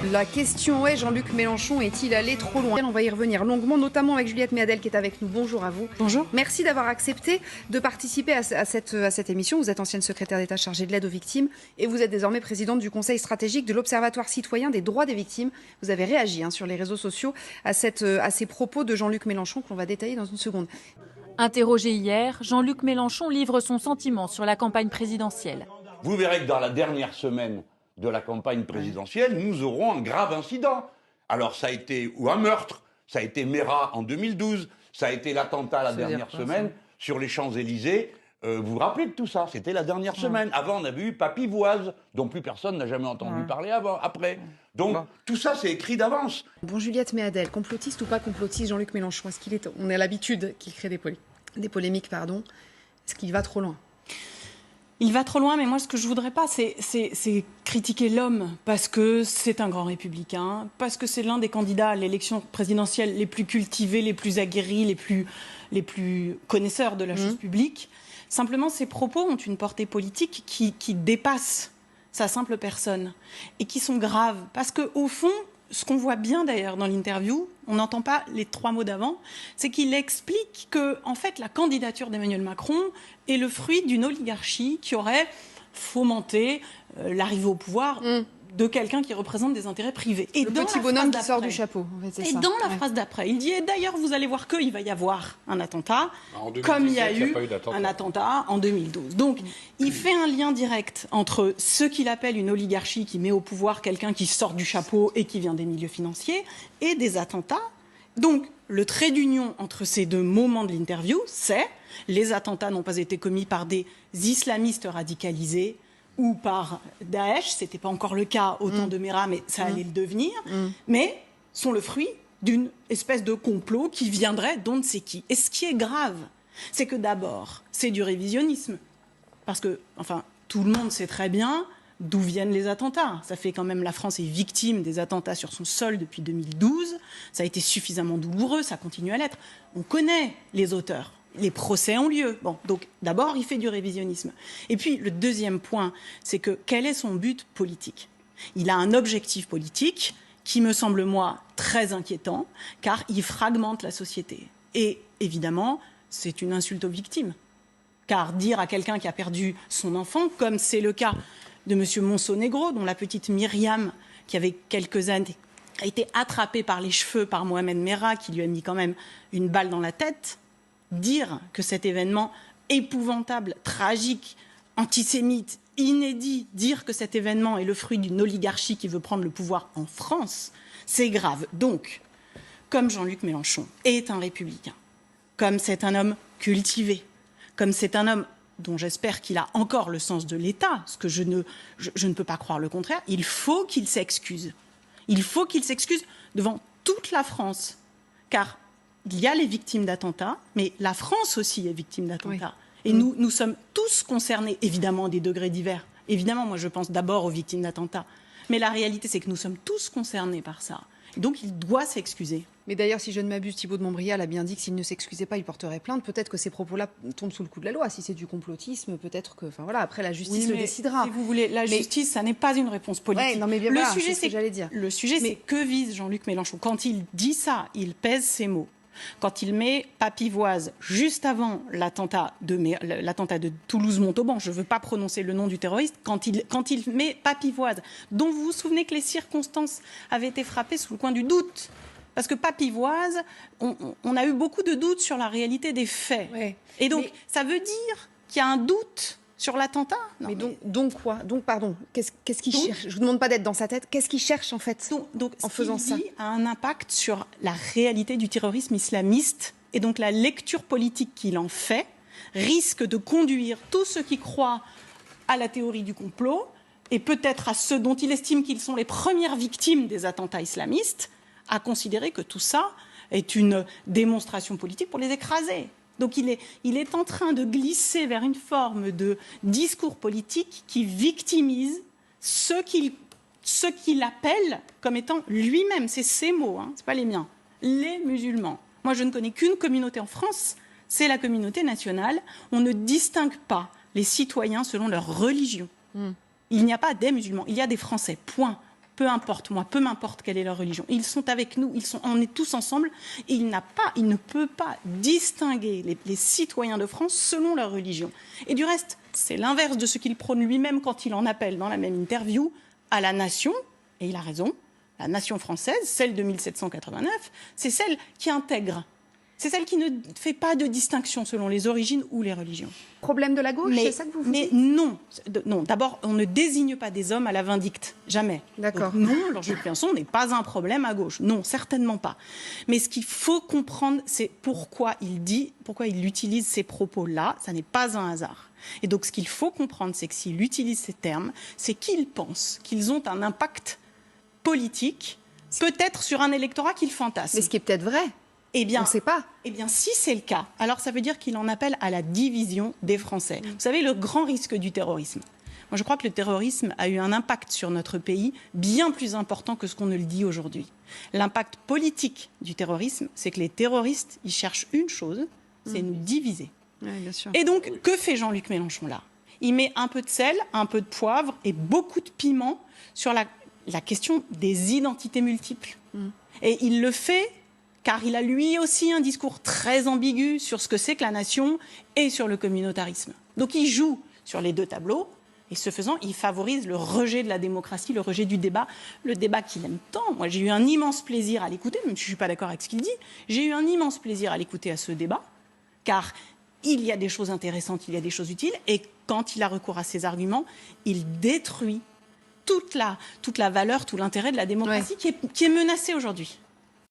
La question est, Jean-Luc Mélenchon est-il allé trop loin? On va y revenir longuement, notamment avec Juliette Méadel qui est avec nous. Bonjour à vous. Bonjour. Merci d'avoir accepté de participer à cette émission. Vous êtes ancienne secrétaire d'État chargée de l'aide aux victimes et vous êtes désormais présidente du Conseil stratégique de l'Observatoire citoyen des droits des victimes. Vous avez réagi sur les réseaux sociaux à ces propos de Jean-Luc Mélenchon que l'on va détailler dans une seconde. Interrogé hier, Jean-Luc Mélenchon livre son sentiment sur la campagne présidentielle. Vous verrez que dans la dernière semaine de la campagne présidentielle, nous aurons un grave incident. Alors ça a été, ou un meurtre, ça a été Mera en 2012, ça a été l'attentat la dernière semaine sur les Champs-Élysées. Vous vous rappelez de tout ça? C'était la dernière semaine. Avant, on avait eu Papivoise, dont plus personne n'a jamais entendu parler après. Donc, tout ça, c'est écrit d'avance. Bon, Juliette Méadel, complotiste ou pas complotiste, Jean-Luc Mélenchon, on a l'habitude qu'il crée des polémiques, Est-ce qu'il va trop loin? Il va trop loin, mais moi, ce que je voudrais pas, c'est critiquer l'homme, parce que c'est un grand républicain, parce que c'est l'un des candidats à l'élection présidentielle les plus cultivés, les plus aguerris, les plus connaisseurs de la chose publique. Simplement, ses propos ont une portée politique qui dépasse sa simple personne et qui sont graves, parce qu'au fond, ce qu'on voit bien d'ailleurs dans l'interview, on n'entend pas les 3 mots d'avant, c'est qu'il explique que, en fait, la candidature d'Emmanuel Macron est le fruit d'une oligarchie qui aurait fomenté l'arrivée au pouvoir de quelqu'un qui représente des intérêts privés. Et le petit bonhomme qui sort du chapeau. En fait, et dans la phrase d'après, il dit, et d'ailleurs, vous allez voir qu'il va y avoir un attentat, comme il y a eu un attentat en 2012. Donc, il fait un lien direct entre ce qu'il appelle une oligarchie qui met au pouvoir quelqu'un qui sort du chapeau et qui vient des milieux financiers, et des attentats. Donc, le trait d'union entre ces deux moments de l'interview, c'est les attentats n'ont pas été commis par des islamistes radicalisés, ou par Daesh, ce n'était pas encore le cas au temps de Mera, mais ça allait le devenir, mais sont le fruit d'une espèce de complot qui viendrait d'on ne sait qui. Et ce qui est grave, c'est que d'abord, c'est du révisionnisme. Parce que, enfin, tout le monde sait très bien d'où viennent les attentats. Ça fait quand même, la France est victime des attentats sur son sol depuis 2012. Ça a été suffisamment douloureux, ça continue à l'être. On connaît les auteurs. Les procès ont lieu. Bon, donc d'abord, il fait du révisionnisme. Et puis, le deuxième point, c'est que quel est son but politique? Il a un objectif politique qui me semble, moi, très inquiétant, car il fragmente la société. Et évidemment, c'est une insulte aux victimes. Car dire à quelqu'un qui a perdu son enfant, comme c'est le cas de M. Monsonegro, dont la petite Myriam, qui avait quelques années, a été attrapée par les cheveux par Mohamed Merah, qui lui a mis quand même une balle dans la tête, dire que cet événement épouvantable, tragique, antisémite, inédit, dire que cet événement est le fruit d'une oligarchie qui veut prendre le pouvoir en France, c'est grave. Donc, comme Jean-Luc Mélenchon est un républicain, comme c'est un homme cultivé, comme c'est un homme dont j'espère qu'il a encore le sens de l'État, ce que je ne peux pas croire le contraire, il faut qu'il s'excuse. Il faut qu'il s'excuse devant toute la France, car il y a les victimes d'attentats, mais la France aussi est victime d'attentats. Et nous sommes tous concernés, évidemment, à des degrés divers. Évidemment, moi, je pense d'abord aux victimes d'attentats. Mais la réalité, c'est que nous sommes tous concernés par ça. Et donc, il doit s'excuser. Mais d'ailleurs, si je ne m'abuse, Thibault de Montbrial a bien dit que s'il ne s'excusait pas, il porterait plainte. Peut-être que ces propos-là tombent sous le coup de la loi. Si c'est du complotisme, peut-être que... Enfin voilà, après, la justice le décidera. Si vous voulez, la justice, ça n'est pas une réponse politique. Ouais, non, mais bien le voilà, sujet, c'est ce que j'allais dire. Le sujet, c'est que vise Jean-Luc Mélenchon. Quand il dit ça, il pèse ses mots. Quand il met Papivoise juste avant l'attentat de Toulouse-Montauban, je ne veux pas prononcer le nom du terroriste, quand il met Papivoise, dont vous vous souvenez que les circonstances avaient été frappées sous le coin du doute. Parce que Papivoise, on a eu beaucoup de doutes sur la réalité des faits. Ouais. Et donc, ça veut dire qu'il y a un doute sur l'attentat. Mais donc quoi? Donc, pardon, qu'est-ce qu'il cherche? Je ne vous demande pas d'être dans sa tête. Qu'est-ce qu'il cherche, en fait, en faisant ça? Ce qu'il dit a un impact sur la réalité du terrorisme islamiste. Et donc, la lecture politique qu'il en fait risque de conduire tous ceux qui croient à la théorie du complot, et peut-être à ceux dont il estime qu'ils sont les premières victimes des attentats islamistes, à considérer que tout ça est une démonstration politique pour les écraser. Donc il est en train de glisser vers une forme de discours politique qui victimise ceux qu'il appelle comme étant lui-même, c'est ses mots, hein, c'est pas les miens, les musulmans. Moi, je ne connais qu'une communauté en France, c'est la communauté nationale. On ne distingue pas les citoyens selon leur religion. Il n'y a pas des musulmans, il y a des Français, point. peu importe moi, peu m'importe quelle est leur religion. Ils sont avec nous, on est tous ensemble. Et il ne peut pas distinguer les citoyens de France selon leur religion. Et du reste, c'est l'inverse de ce qu'il prône lui-même quand il en appelle dans la même interview à la nation, et il a raison, la nation française, celle de 1789, c'est celle qui intègre. C'est celle qui ne fait pas de distinction selon les origines ou les religions. Problème de la gauche, c'est ça que vous dites ? Non. D'abord, on ne désigne pas des hommes à la vindicte. Jamais. D'accord. Donc, non, Jean-Luc Mélenchon n'est pas un problème à gauche. Non, certainement pas. Mais ce qu'il faut comprendre, c'est pourquoi il utilise ces propos-là. Ça n'est pas un hasard. Et donc, ce qu'il faut comprendre, c'est que s'il utilise ces termes, c'est qu'il pense qu'ils ont un impact politique, peut-être sur un électorat qu'il fantasme. Mais ce qui est peut-être vrai. Eh bien, on ne sait pas. Eh bien, si c'est le cas, alors ça veut dire qu'il en appelle à la division des Français. Vous savez, le grand risque du terrorisme. Moi, je crois que le terrorisme a eu un impact sur notre pays bien plus important que ce qu'on ne le dit aujourd'hui. L'impact politique du terrorisme, c'est que les terroristes, ils cherchent une chose, c'est nous diviser. Oui, bien sûr. Et donc, que fait Jean-Luc Mélenchon là ? Il met un peu de sel, un peu de poivre et beaucoup de piment sur la question des identités multiples. Et il le fait car il a lui aussi un discours très ambigu sur ce que c'est que la nation et sur le communautarisme. Donc il joue sur les deux tableaux, et ce faisant, il favorise le rejet de la démocratie, le rejet du débat, le débat qu'il aime tant. Moi, j'ai eu un immense plaisir à l'écouter, même si je ne suis pas d'accord avec ce qu'il dit, j'ai eu un immense plaisir à l'écouter à ce débat, car il y a des choses intéressantes, il y a des choses utiles, et quand il a recours à ces arguments, il détruit toute la valeur, tout l'intérêt de la démocratie qui est menacée aujourd'hui.